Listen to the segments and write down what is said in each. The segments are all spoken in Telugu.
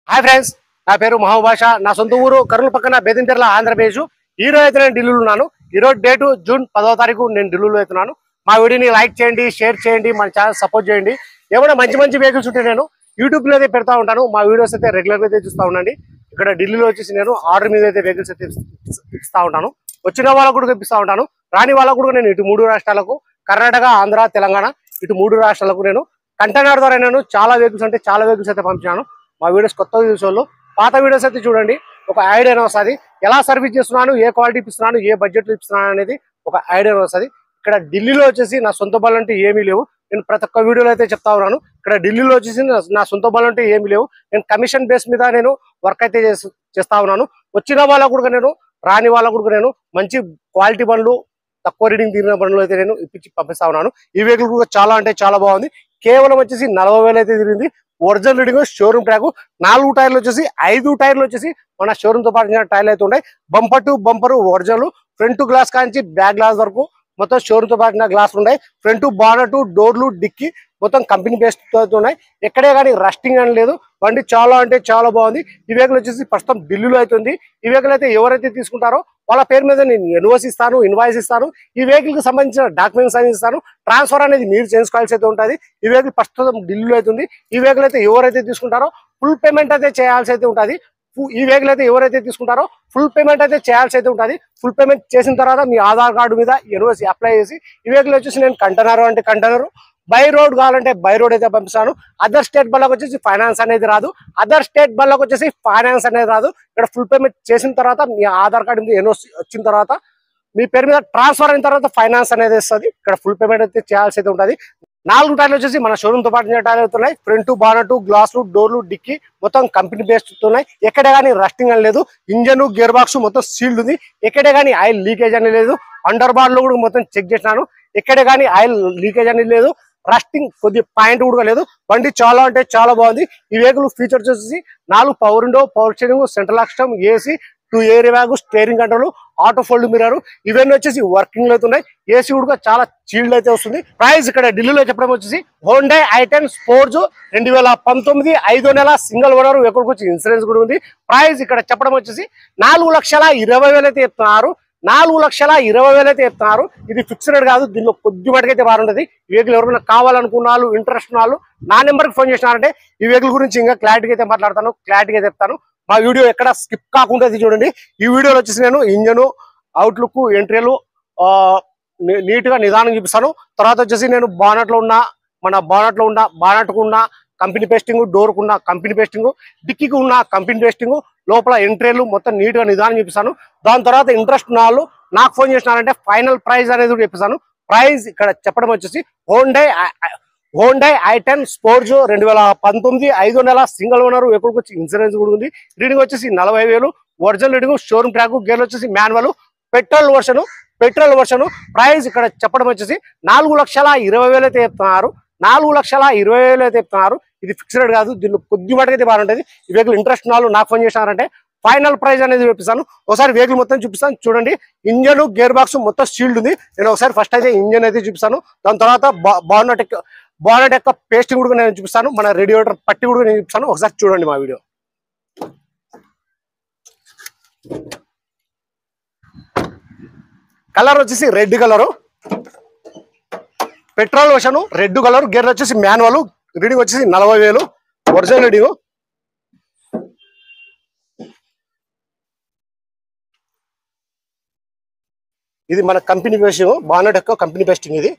హాయ్ ఫ్రెండ్స్, నా పేరు మహబూబాష. నా సొంత ఊరు కర్నూలు పక్కన బేదించెర్ల, ఆంధ్రప్రదేశ్. ఈ రోజు అయితే నేను ఢిల్లీలో ఉన్నాను. ఈ రోజు డేటు జూన్ 10వ తారీఖు నేను ఢిల్లీలో అవుతున్నాను. మా వీడియోని లైక్ చేయండి, షేర్ చేయండి, మన ఛానల్ సపోర్ట్ చేయండి. ఏమైనా మంచి మంచి వెహికల్స్ ఉంటే నేను యూట్యూబ్లో అయితే పెడతా ఉంటాను. మా వీడియోస్ అయితే రెగ్యులర్గా అయితే చూస్తూ ఉండండి. ఇక్కడ ఢిల్లీలో వచ్చేసి నేను ఆర్డర్ మీద అయితే వెహికల్స్ అయితే ఇస్తూ ఉంటాను. వచ్చిన వాళ్ళకు కూడా తెప్పిస్తూ ఉంటాను. రాని వాళ్ళకు కూడా నేను ఇటు 3 రాష్ట్రాలకు, కర్ణాటక, ఆంధ్ర, తెలంగాణ, ఇటు 3 రాష్ట్రాలకు నేను కంటైనర్ ద్వారా నేను చాలా వెహికల్స్ అయితే పంపించాను. మా వీడియోస్ కొత్తగా చూసేవాళ్ళు పాత వీడియోస్ అయితే చూడండి. ఒక ఐడియా వస్తుంది, ఎలా సర్వీస్ చేస్తున్నాను, ఏ క్వాలిటీ ఇస్తున్నాను, ఏ బడ్జెట్లో ఇస్తున్నాను అనేది ఒక ఐడియా వస్తుంది. ఇక్కడ ఢిల్లీలో వచ్చేసి నా సొంత బళ్ళు అంటే ఏమీ లేవు. నేను ప్రతి ఒక్క వీడియోలో అయితే చెప్తా ఉన్నాను. ఇక్కడ ఢిల్లీలో వచ్చేసి నా సొంత బళ్ళు అంటే ఏమీ లేవు. నేను కమిషన్ బేస్ మీద నేను వర్క్ అయితే చేస్తా ఉన్నాను. వచ్చిన వాళ్ళకు కూడా నేను, రాని వాళ్ళకు కూడా నేను మంచి క్వాలిటీ బండ్లు, తక్కువ రీడింగ్ తీరిన బండ్లు అయితే నేను ఇప్పించి పంపిస్తా ఉన్నాను. ఈ వెహికల్ కూడా చాలా అంటే చాలా బాగుంది. కేవలం వచ్చేసి 40,000 అయితే తిరిగింది. ఒరిజినల్ రీడింగ్, షోరూమ్ ట్రాక్, 4 టైర్లు వచ్చేసి 5 టైర్లు వచ్చేసి మన షోరూమ్ తో పాటు టైర్లు అయితే ఉన్నాయి. Bumper to bumper original, front glass Kanchi back glass వరకు మొత్తం షోరూమ్ తో పాటు గ్లాస్ ఉన్నాయి. ఫ్రంట్ బానట్, డోర్లు, డిక్కి మొత్తం కంపెనీ బేస్డ్ తో ఉన్నాయి. ఎక్కడే కానీ రస్టింగ్ అని లేదు. బండి చాలా అంటే చాలా బాగుంది. ఈ వెహికల్ వచ్చేసి ప్రస్తుతం ఢిల్లీలో అవుతుంది. ఈ వెహికల్ అయితే ఎవరైతే తీసుకుంటారో వాళ్ళ పేరు మీద నేను ఇన్వాయిస్ ఇస్తాను. ఈ వెహికల్ కి సంబంధించిన డాక్యుమెంట్స్ అనేది ఇస్తాను. ట్రాన్స్ఫర్ అనేది మీరు చేసుకోవాల్సి అయితే ఉంటుంది. ఈ వెహికల్ ప్రస్తుతం ఢిల్లీలో అవుతుంది. ఈ వెహికల్ అయితే ఎవరైతే తీసుకుంటారో ఫుల్ పేమెంట్ అయితే చేయాల్సి అయితే ఉంటుంది. ఈ వెహికల్ అయితే ఎవరైతే తీసుకుంటారో ఫుల్ పేమెంట్ అయితే చేయాల్సి అయితే ఉంటుంది. ఫుల్ పేమెంట్ చేసిన తర్వాత మీ ఆధార్ కార్డు మీద ఎన్ఓసి అప్లై చేసి, ఈ వెహికల్ వచ్చేసి నేను కంటైనర్ అంటే కంటైనర్, బై రోడ్ కావాలంటే బై రోడ్ అయితే పంపిస్తాను. అదర్ స్టేట్ బళ్ళకి వచ్చేసి ఫైనాన్స్ అనేది రాదు. ఇక్కడ ఫుల్ పేమెంట్ చేసిన తర్వాత మీ ఆధార్ కార్డు మీద ఎన్ఓసి వచ్చిన తర్వాత మీ పేరు మీద ట్రాన్స్ఫర్ అయిన తర్వాత ఫైనాన్స్ అనేది వస్తుంది. ఇక్కడ ఫుల్ పేమెంట్ అయితే చేయాల్సి అయితే ఉంటుంది. 4 టైర్లు వచ్చేసి మన షోరూమ్ తో పాటు టైర్లు అవుతున్నాయి. ఫ్రంట్ బానట్, గ్లాసులు, డోర్లు, డిక్కి మొత్తం కంపెనీ బేస్డ్ ఉన్నాయి. ఎక్కడే కానీ రస్టింగ్ అని లేదు. ఇంజన్, గేర్ బాక్స్ మొత్తం సీల్డ్ ఉంది. ఎక్కడే కానీ ఆయిల్ లీకేజ్ అనేది లేదు. అండర్ బార్ లో కూడా మొత్తం చెక్ చేసినాను. ఎక్కడే కానీ ఆయిల్ లీకేజ్ అనేది లేదు. రస్టింగ్ కొద్ది పాయింట్ కూడా లేదు. బండి చాలా అంటే చాలా బాగుంది. ఈ వెహికల్ ఫీచర్స్ వచ్చేసి 4 power window, power steering, central lock, AC, 2 air bag, steering control, auto fold mirror ఇవన్నీ వచ్చేసి వర్కింగ్ అయితే ఉన్నాయి. ఏసీ కూడా చాలా చీల్డ్ అయితే వస్తుంది. ప్రైస్ ఇక్కడ ఢిల్లీలో చెప్పడం వచ్చేసి హోండా i10 స్పోర్ట్స్ 2019 5వ నెల సింగిల్ ఓనర్, ఎక్కడికి వచ్చి ఇన్సూరెన్స్ కూడా ఉంది. ప్రైస్ ఇక్కడ చెప్పడం వచ్చేసి 4,20,000 అయితే చెప్తున్నారు. 4,20,000 అయితే చెప్తున్నారు. ఇది ఫిక్స్డ్ కాదు. దీనిలో కొద్ది మటుకైతే బాగుంటుంది. ఈ వెహికల్ ఎవరైనా కావాలనుకున్న వాళ్ళు, ఇంట్రెస్ట్ ఉన్న వాళ్ళు నా నెంబర్కి ఫోన్ చేసినారంటే ఈ వెహికల్ గురించి ఇంకా క్లారిటీగా అయితే మాట్లాడతాను, క్లారిటీగా చెప్తాను. మా వీడియో ఎక్కడ స్కిప్ కాకుండా చూడండి. ఈ వీడియోలో వచ్చేసి నేను ఇంజను, అవుట్లుక్, ఎంట్రీలు నీట్ గా నిదానం చూపిస్తాను. తర్వాత వచ్చేసి నేను బానట్కు ఉన్న కంపెనీ పేస్టింగ్, డోర్కు ఉన్న కంపెనీ పేస్టింగ్, డిక్కీకి ఉన్న కంపెనీ పేస్టింగ్, లోపల ఎంట్రీలు మొత్తం నీట్ గా నిదానం చూపిస్తాను. దాని తర్వాత ఇంట్రెస్ట్ ఉన్న వాళ్ళు నాకు ఫోన్ చేసినారంటే ఫైనల్ ప్రైస్ అనేది కూడా చెప్పిస్తాను. ప్రైస్ ఇక్కడ చెప్పడం వచ్చేసి హోండా i10 స్పోర్ట్స్ 2019 5వ నెల సింగిల్ ఓనర్, ఎక్కడికి వచ్చి ఇన్సూరెన్స్ కూడా ఉంది. రీడింగ్ వచ్చేసి 40,000, ఒరిజినల్ రీడింగ్, షోరూమ్ ట్రాక్, గేర్లు వచ్చేసి మాన్యువల్, పెట్రోల్ వర్షన్. ప్రైస్ ఇక్కడ చెప్పడం వచ్చేసి 4,20,000 అయితే చెప్తున్నారు. 4,20,000 అయితే చెప్తున్నారు. ఇది ఫిక్స్డ్ కాదు. దీనిలో కొద్ది మటుకైతే బాగుంటుంది. ఈ వెహికల్ ఇంట్రెస్ట్ వాళ్ళు నాకు ఫోన్ చేసినారంటే ఫైనల్ ప్రైస్ అనేది చూపిస్తాను. ఒకసారి వెహికల్ మొత్తం చూపిస్తాను చూడండి. ఇంజన్, గేర్ బాక్స్ మొత్తం షీల్డ్ ఉంది. నేను ఒకసారి ఫస్ట్ అయితే ఇంజన్ అయితే చూపిస్తాను. దాని తర్వాత బానట్ యొక్క పేస్టింగ్ కూడా నేను చూపిస్తాను. మన రేడియేటర్ పట్టి కూడా నేను చూపిస్తాను. ఒకసారి చూడండి మా వీడియో. కలర్ వచ్చేసి red colour, petrol version, red colour, gear వచ్చేసి మాన్యువల్, రీడింగ్ వచ్చేసి 40,000, ఒరిజినల్ రీడింగ్. ఇది మన కంపెనీ పేస్టింగ్, బానట్ యొక్క కంపెనీ పేస్టింగ్. ఇది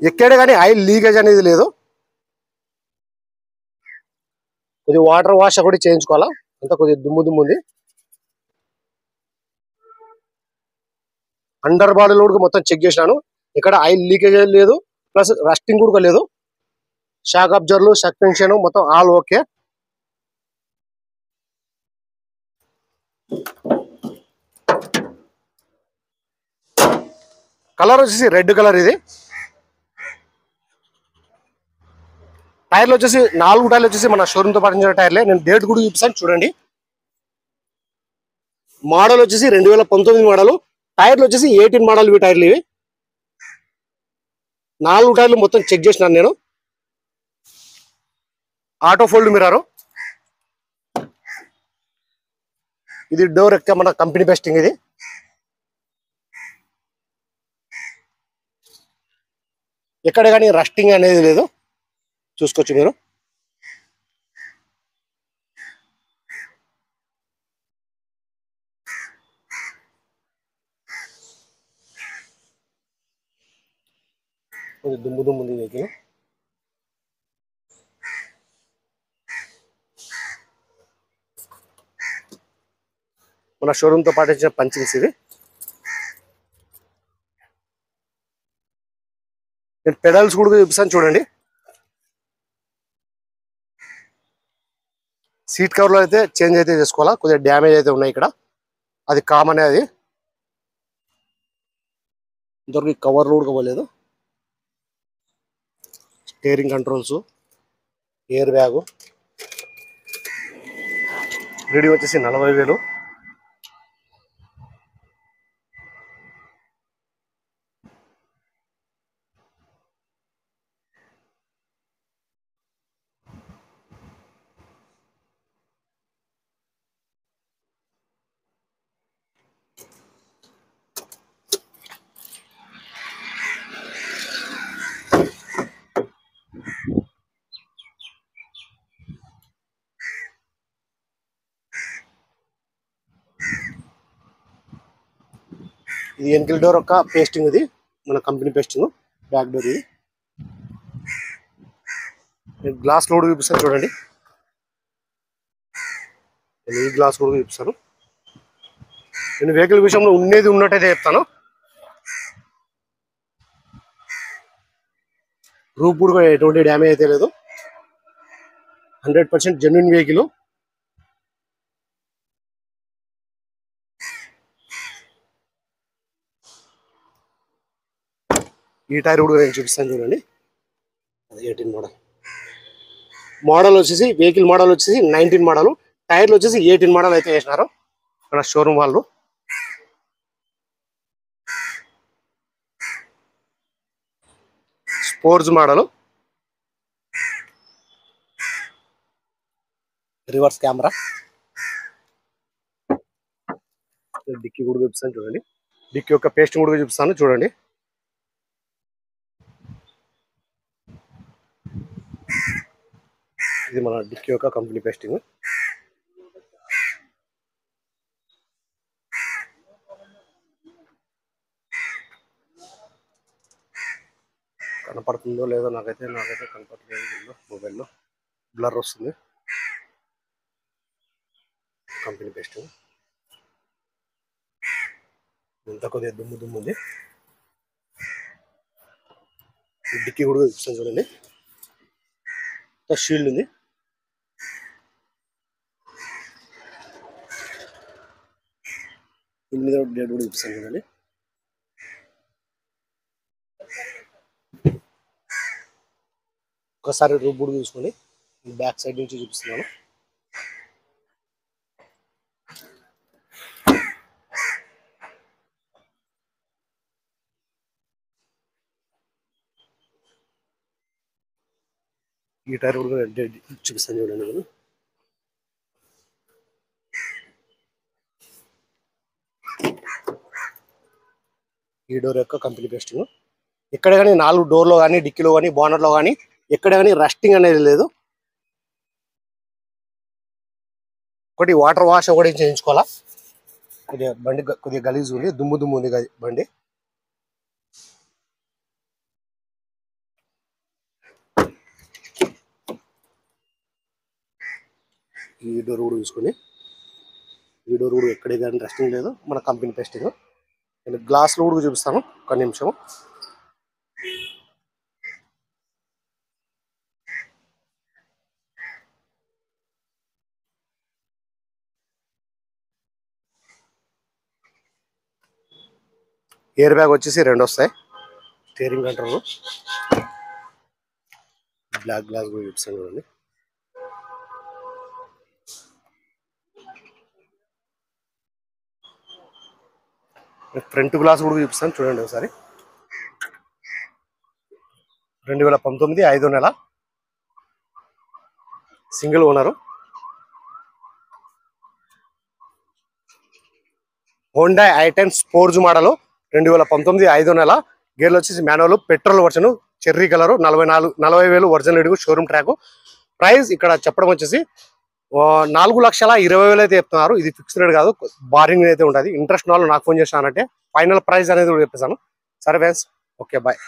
ఎక్కడ కానీ ఆయిల్ లీకేజ్ అనేది లేదు. కొద్దిగా వాటర్ వాష్ కూడా చేయించుకోవాలా, అంతా కొద్దిగా దుమ్ము ఉంది. అండర్ బాడీలో కూడా మొత్తం చెక్ చేసినాను. ఇక్కడ ఆయిల్ లీకేజ్ లేదు, ప్లస్ రస్టింగ్ కూడా లేదు. షాక్ అబ్జర్వర్లు, సస్పెన్షన్ మొత్తం ఆల్ ఓకే. కలర్ వచ్చేసి రెడ్ కలర్. ఇది టైర్లు వచ్చేసి 4 టైర్లు వచ్చేసి మన షోరూమ్ తో పాటించిన టైర్లే. నేను డేట్ కూడా చూపిస్తాను చూడండి. మోడల్ వచ్చేసి 2019 మోడల్, టైర్లు వచ్చేసి 18 మోడల్ ఇవి టైర్లు. ఇవి 4 టైర్లు మొత్తం చెక్ చేసినాను నేను. Auto fold mirror. ఇది డోర్ ఎక్క మన కంపెనీ బెస్టింగ్. ఇది ఎక్కడ కానీ రస్టింగ్ అనేది లేదు, చూసుకోవచ్చు మీరు. దుమ్ము దుమ్ము ఉంది వెహికల్. మన షోరూమ్ తో పాటు ఇచ్చిన పంచింగ్స్ ఇవి. నేను పెడల్స్ కూడా చూపిస్తాను చూడండి. సీట్ కవర్లో అయితే చేంజ్ అయితే చేసుకోవాలా, కొద్దిగా డ్యామేజ్ అయితే ఉన్నాయి ఇక్కడ, అది కామనే. అది ఇంతవరకు కవర్లు కూడా పోలేదు. Steering controls, air bag. Reading వచ్చేసి 40,000. ఇది వెనకల్ డోర్ యొక్క పేస్టింగ్. ఇది మన కంపెనీ పేస్టింగ్. బ్యాక్ డోర్ ఇది. నేను గ్లాస్ లోడ్ చూపిస్తాను చూడండి. నేను ఈ గ్లాస్ కూడా చూపిస్తాను. నేను వెహికల్ విషయంలో ఉన్నది ఉన్నట్టయితే చెప్తాను. రూప్ కూడా ఎటువంటి డ్యామేజ్ అయితే లేదు. 100% జెన్యున్ వెహికల్. ఈ టైర్ కూడా నేను చూపిస్తాను చూడండి. అది 18 మోడల్. మోడల్ వచ్చేసి వెహికల్ మోడల్ వచ్చేసి 19 మోడల్. టైర్లు వచ్చేసి 18 మోడల్ అయితే వేసినారు మన షోరూమ్ వాళ్ళు. Sports model. Reverse camera. డిక్కీ కూడా చూపిస్తాను చూడండి. డిక్కీ యొక్క పేస్ట్ కూడా చూపిస్తాను చూడండి. ఇది మన డిక్కీ యొక్క కంపెనీ పేస్టింగ్. కనపడుతుందో లేదో నాకైతే కనపడలేదు. మొబైల్లో బ్లర్ వస్తుంది. Company pasting. ఇంత కొద్దిగా దుమ్ము దుమ్ము ఉంది. డిక్కీ కూడా చూపిస్తాను చూడండి. షీల్డ్ ఉంది. దీని మీద డేట్ కూడా చూపిస్తాను చూడండి. ఒకసారి రూప్ కూడా చూసుకోండి. బ్యాక్ సైడ్ నుంచి చూపిస్తున్నాను. ఈ టైర్ కూడా చూపిస్తాను చూడండి నేను. ఈ డోర్ యొక్క కంపెనీ పేస్టింగ్. ఎక్కడ కానీ 4 డోర్లో కానీ, డిక్కీలో కానీ, బోనర్లో కానీ ఎక్కడ కానీ రస్టింగ్ అనేది లేదు. ఒకటి వాటర్ వాష్ ఒకటి చేయించుకోవాలా. కొద్దిగా బండి కొద్దిగా గలీజ్ ఉంది, దుమ్ము దుమ్ము ఉంది బండి. ఈ డోర్ కూడా చూసుకొని, ఈ డోర్ కూడా ఎక్కడే కానీ రస్టింగ్ లేదు, మన కంపెనీ పేస్టింగ్. నేను గ్లాస్లో కూడా చూపిస్తాను ఒక నిమిషం. ఎయిర్ బ్యాగ్ వచ్చేసి 2 వస్తాయి. Steering control. బ్లాక్ గ్లాస్ కూడా చూపిస్తాను చూడండి. ఫ్రంట్ గ్లాస్ కూడా చూపిస్తాను చూడండి ఒకసారి. 2019 5వ నెల, single owner. Honda i10 sports model 2019 5వ నెల. గేర్లు వచ్చేసి manual, petrol version, cherry colour, 40,000 original ఎడుగు, షోరూమ్ ట్రాక్. ప్రైస్ ఇక్కడ చెప్పడం వచ్చేసి 4,20,000 అయితే చెప్తున్నారు. ఇది ఫిక్స్డ్ రేట్ కాదు, బారింగ్ అయితే ఉంటుంది. ఇంట్రెస్ట్ వాళ్ళు నాకు ఫోన్ చేస్తానంటే ఫైనల్ ప్రైస్ అనేది కూడా చెప్పేసాను. సరే ఫ్రెండ్స్, ఓకే బాయ్.